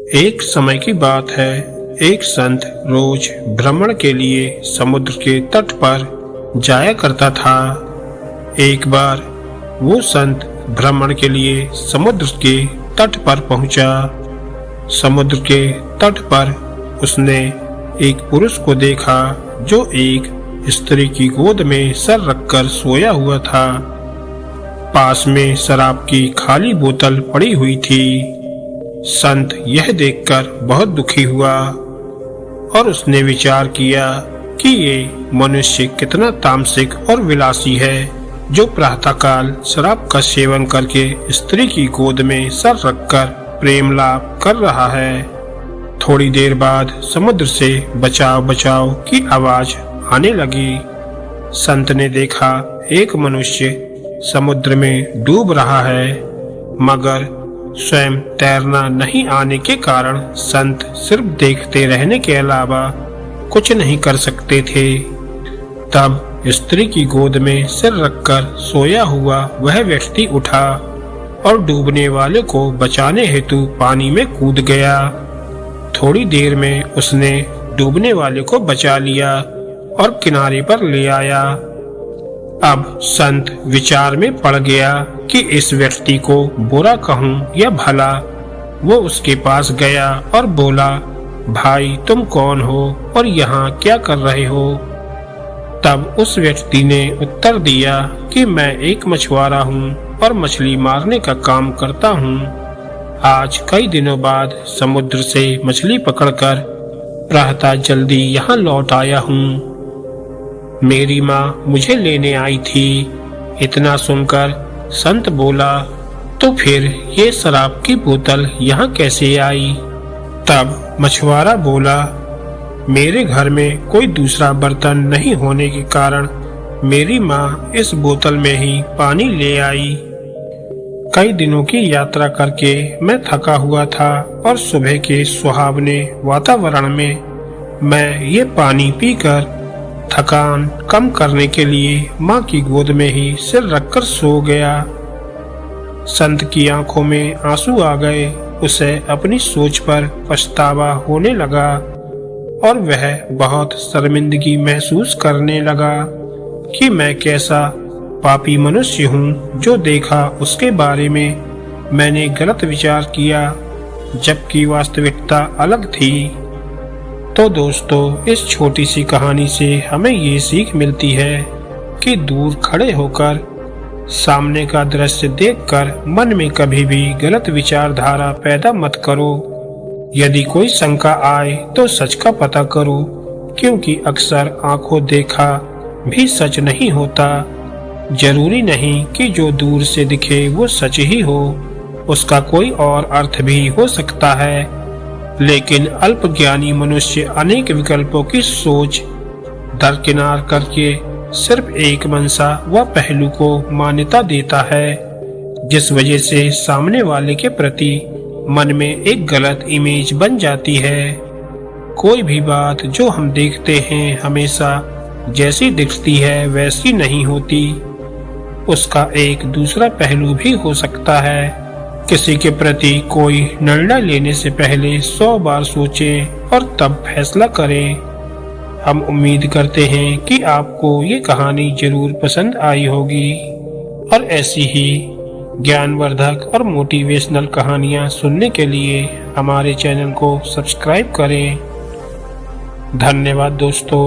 एक समय की बात है, एक संत रोज भ्रमण के लिए समुद्र के तट पर जाया करता था। एक बार वो संत भ्रमण के लिए समुद्र के तट पर पहुंचा। समुद्र के तट पर उसने एक पुरुष को देखा जो एक स्त्री की गोद में सर रखकर सोया हुआ था। पास में शराब की खाली बोतल पड़ी हुई थी। संत यह देखकर बहुत दुखी हुआ और उसने विचार किया कि ये मनुष्य कितना तामसिक और विलासी है जो प्रातःकाल शराब का सेवन करके स्त्री की गोद में सर रखकर प्रेम लाभ कर रहा है। थोड़ी देर बाद समुद्र से बचाओ बचाओ की आवाज आने लगी। संत ने देखा एक मनुष्य समुद्र में डूब रहा है, मगर स्वयं तैरना नहीं आने के कारण संत सिर्फ देखते रहने के अलावा कुछ नहीं कर सकते थे। तब स्त्री की गोद में सिर रखकर सोया हुआ वह व्यक्ति उठा और डूबने वाले को बचाने हेतु पानी में कूद गया। थोड़ी देर में उसने डूबने वाले को बचा लिया और किनारे पर ले आया। अब संत विचार में पड़ गया कि इस व्यक्ति को बुरा कहूं या भला। वो उसके पास गया और बोला, भाई तुम कौन हो और यहाँ क्या कर रहे हो? तब उस व्यक्ति ने उत्तर दिया कि मैं एक मछुआरा हूँ और मछली मारने का काम करता हूँ। आज कई दिनों बाद समुद्र से मछली पकड़कर प्रातः जल्दी यहाँ लौट आया हूँ। मेरी माँ मुझे लेने आई थी। इतना सुनकर संत बोला, तो फिर ये शराब की बोतल यहाँ कैसे आई? तब मछुआरा बोला, मेरे घर में कोई दूसरा बर्तन नहीं होने के कारण मेरी माँ इस बोतल में ही पानी ले आई। कई दिनों की यात्रा करके मैं थका हुआ था और सुबह के सुहावने वातावरण में मैं ये पानी पीकर थकान कम करने के लिए माँ की गोद में ही सिर रखकर सो गया। संत की आंखों में आंसू आ गए। उसे अपनी सोच पर पछतावा होने लगा और वह बहुत शर्मिंदगी महसूस करने लगा कि मैं कैसा पापी मनुष्य हूँ जो देखा उसके बारे में मैंने गलत विचार किया, जबकि वास्तविकता अलग थी। तो दोस्तों, इस छोटी सी कहानी से हमें ये सीख मिलती है कि दूर खड़े होकर सामने का दृश्य देखकर मन में कभी भी गलत विचारधारा पैदा मत करो। यदि कोई शंका आए तो सच का पता करो, क्योंकि अक्सर आंखों देखा भी सच नहीं होता। जरूरी नहीं कि जो दूर से दिखे वो सच ही हो, उसका कोई और अर्थ भी हो सकता है। लेकिन अल्पज्ञानी मनुष्य अनेक विकल्पों की सोच दरकिनार करके सिर्फ एक मंशा व पहलू को मान्यता देता है, जिस वजह से सामने वाले के प्रति मन में एक गलत इमेज बन जाती है। कोई भी बात जो हम देखते हैं हमेशा जैसी दिखती है वैसी नहीं होती, उसका एक दूसरा पहलू भी हो सकता है। किसी के प्रति कोई निर्णय लेने से पहले 100 बार सोचें और तब फैसला करें। हम उम्मीद करते हैं कि आपको ये कहानी जरूर पसंद आई होगी और ऐसी ही ज्ञानवर्धक और मोटिवेशनल कहानियाँ सुनने के लिए हमारे चैनल को सब्सक्राइब करें। धन्यवाद दोस्तों।